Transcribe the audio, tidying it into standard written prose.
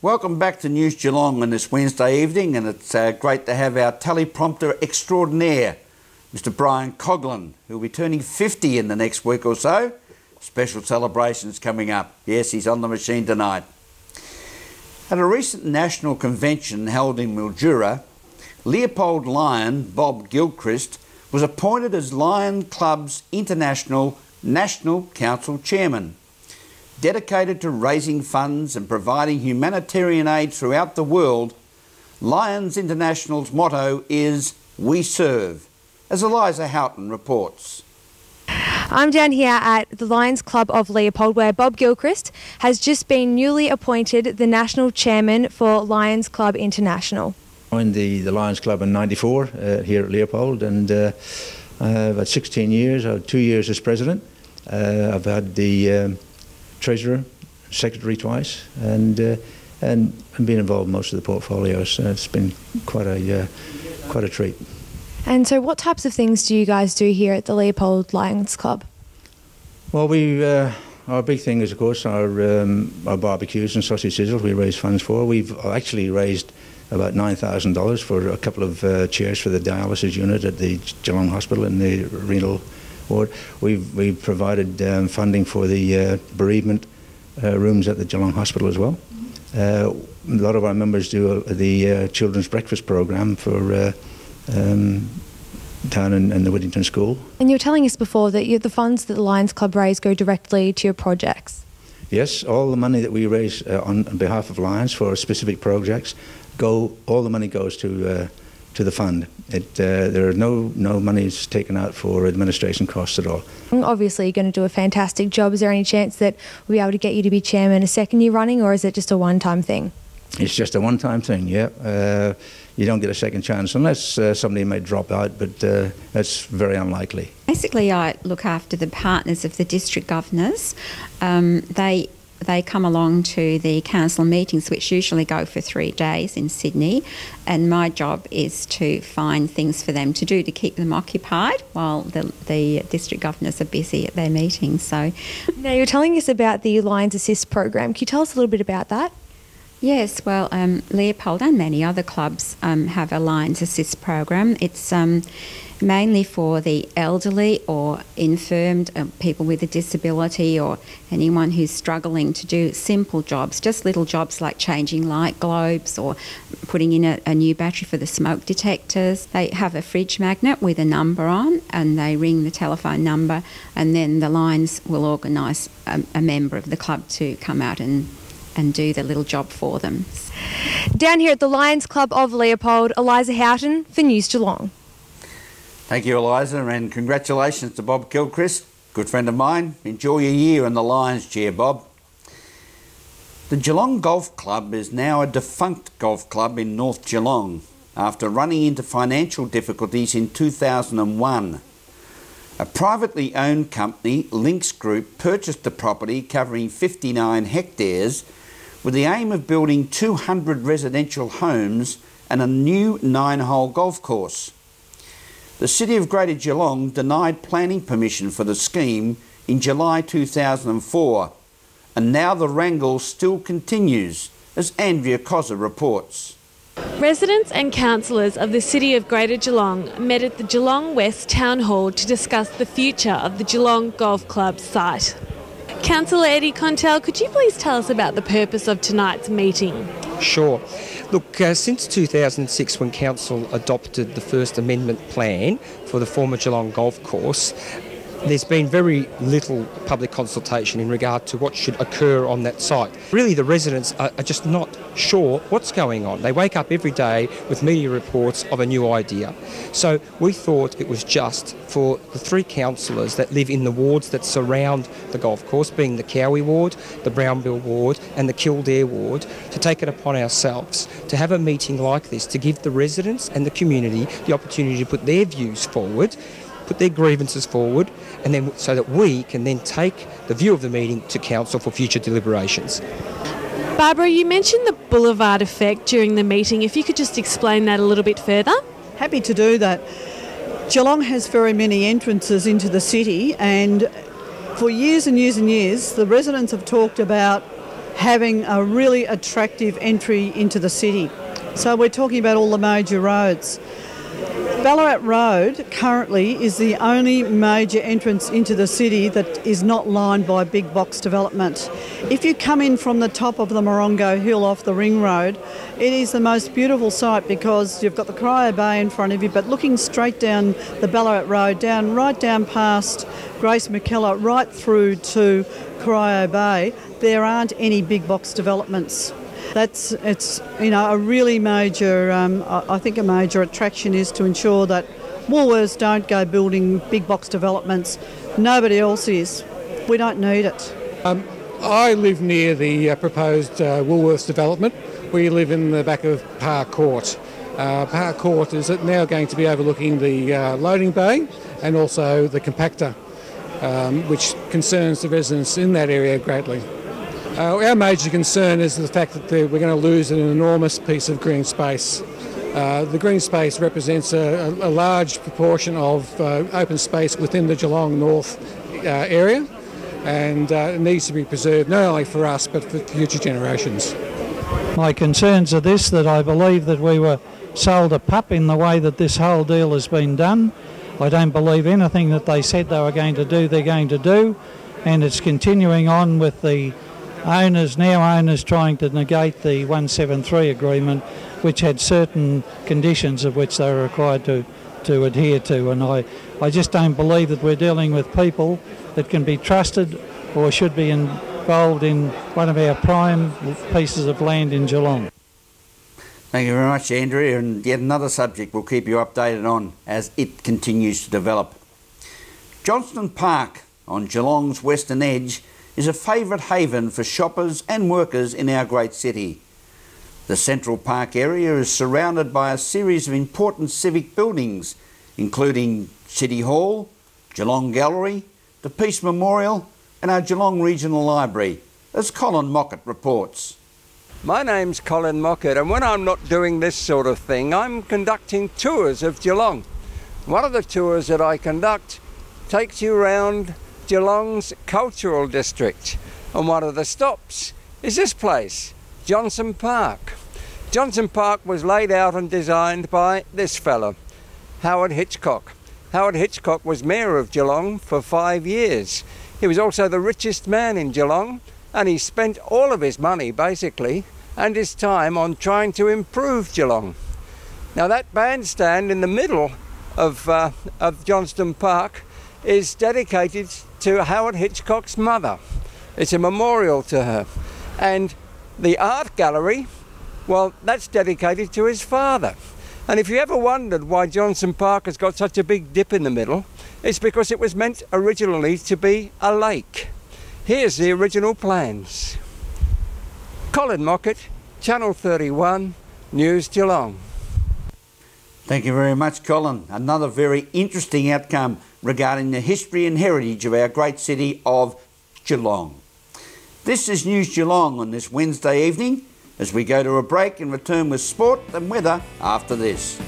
Welcome back to News Geelong on this Wednesday evening, and it's great to have our teleprompter extraordinaire, Mr Brian Coughlin, who'll be turning 50 in the next week or so. Special celebrations coming up. Yes, he's on the machine tonight. At a recent national convention held in Mildura, Leopold Lion Bob Gilchrist was appointed as Lion Club's International National Council Chairman. Dedicated to raising funds and providing humanitarian aid throughout the world, Lions International's motto is "We Serve," as Eliza Houghton reports. I'm down here at the Lions Club of Leopold, where Bob Gilchrist has just been newly appointed the National Chairman for Lions Club International. I joined the Lions Club in '94 here at Leopold, and I've had 16 years. I had 2 years as president. I've had the treasurer, secretary twice, and been involved in most of the portfolios. So it's been quite a treat. And so what types of things do you guys do here at the Leopold Lions Club? Well, our big thing is, of course, our barbecues and sausage sizzles we raise funds for. We've actually raised about $9,000 for a couple of chairs for the dialysis unit at the Geelong Hospital in the renal ward. We've provided funding for the bereavement rooms at the Geelong Hospital as well. A lot of our members do the children's breakfast program for down in the Whittington School. And you were telling us before that the funds that the Lions Club raise go directly to your projects. Yes, all the money that we raise on behalf of Lions for specific projects, all the money goes to the fund. There are no monies taken out for administration costs at all. Obviously you're going to do a fantastic job. Is there any chance that we'll be able to get you to be chairman a second year running, or is it just a one-time thing? It's just a one-time thing, yeah. You don't get a second chance unless somebody may drop out, but that's very unlikely. Basically, I look after the partners of the district governors. They come along to the council meetings, which usually go for 3 days in Sydney, and my job is to find things for them to do to keep them occupied while the district governors are busy at their meetings. So, now you're telling us about the Lions Assist program. Can you tell us a little bit about that? Yes, well, Leopold and many other clubs have a Lions Assist program. It's mainly for the elderly or infirmed, people with a disability, or anyone who's struggling to do simple jobs, just little jobs like changing light globes or putting in a new battery for the smoke detectors. They have a fridge magnet with a number on, and they ring the telephone number, and then the Lions will organise a member of the club to come out and do the little job for them. Down here at the Lions Club of Leopold, Eliza Houghton for News Geelong. Thank you, Eliza, and congratulations to Bob Gilchrist, good friend of mine. Enjoy your year in the Lions chair, Bob. The Geelong Golf Club is now a defunct golf club in North Geelong after running into financial difficulties in 2001. A privately owned company, Links Group, purchased the property covering 59 hectares with the aim of building 200 residential homes and a new 9-hole golf course. The City of Greater Geelong denied planning permission for the scheme in July 2004, and now the wrangle still continues, as Andrea Cozza reports. Residents and councillors of the City of Greater Geelong met at the Geelong West Town Hall to discuss the future of the Geelong Golf Club site. Councillor Eddie Contel, could you please tell us about the purpose of tonight's meeting? Sure. Look, since 2006, when Council adopted the first amendment plan for the former Geelong Golf Course, there's been very little public consultation in regard to what should occur on that site. Really, the residents are just not sure what's going on. They wake up every day with media reports of a new idea. So we thought it was just for the 3 councillors that live in the wards that surround the golf course, being the Cowie ward, the Brownbill ward and the Kildare ward, to take it upon ourselves to have a meeting like this to give the residents and the community the opportunity to put their views forward, put their grievances forward, and then so that we can then take the view of the meeting to council for future deliberations. Barbara, you mentioned the boulevard effect during the meeting. If you could just explain that a little bit further. Happy to do that. Geelong has very many entrances into the city, and for years and years and years, the residents have talked about having a really attractive entry into the city. So we're talking about all the major roads. Ballarat Road currently is the only major entrance into the city that is not lined by big box development. If you come in from the top of the Morongo Hill off the Ring Road, it is the most beautiful sight because you've got the Cryo Bay in front of you, but looking straight down the Ballarat Road, right down past Grace McKellar, right through to Cryo Bay, there aren't any big box developments. It's a really major, I think a major attraction is to ensure that Woolworths don't go building big box developments. Nobody else is. We don't need it. I live near the proposed Woolworths development. We live in the back of Park Court. Park Court is now going to be overlooking the loading bay and also the compactor, which concerns the residents in that area greatly. Our major concern is the fact that we're going to lose an enormous piece of green space. The green space represents a large proportion of open space within the Geelong North area, and it needs to be preserved not only for us but for future generations. My concerns are this, that I believe that we were sold a pup in the way that this whole deal has been done. I don't believe anything that they said they were going to do, they're going to do, and it's continuing on with the owners trying to negate the 173 agreement, which had certain conditions of which they were required to adhere to. And I just don't believe that we're dealing with people that can be trusted or should be involved in one of our prime pieces of land in Geelong. Thank you very much, Andrea, and yet another subject we'll keep you updated on as it continues to develop. Johnston Park on Geelong's western edge is a favourite haven for shoppers and workers in our great city. The Central Park area is surrounded by a series of important civic buildings, including City Hall, Geelong Gallery, the Peace Memorial and our Geelong Regional Library, as Colin Mockett reports. My name's Colin Mockett, and when I'm not doing this sort of thing, I'm conducting tours of Geelong. One of the tours that I conduct takes you around Geelong's cultural district, and one of the stops is this place, Johnston Park. Johnston Park was laid out and designed by this fella, Howard Hitchcock. Howard Hitchcock was Mayor of Geelong for 5 years. He was also the richest man in Geelong, and he spent all of his money basically and his time on trying to improve Geelong. Now that bandstand in the middle of Johnston Park is dedicated to Howard Hitchcock's mother. It's a memorial to her. And the art gallery, well, that's dedicated to his father. And if you ever wondered why Johnston Park has got such a big dip in the middle, it's because it was meant originally to be a lake. Here's the original plans. Colin Mockett, Channel 31, News Geelong. Thank you very much, Colin. Another very interesting outcome regarding the history and heritage of our great city of Geelong. This is News Geelong on this Wednesday evening as we go to a break and return with sport and weather after this.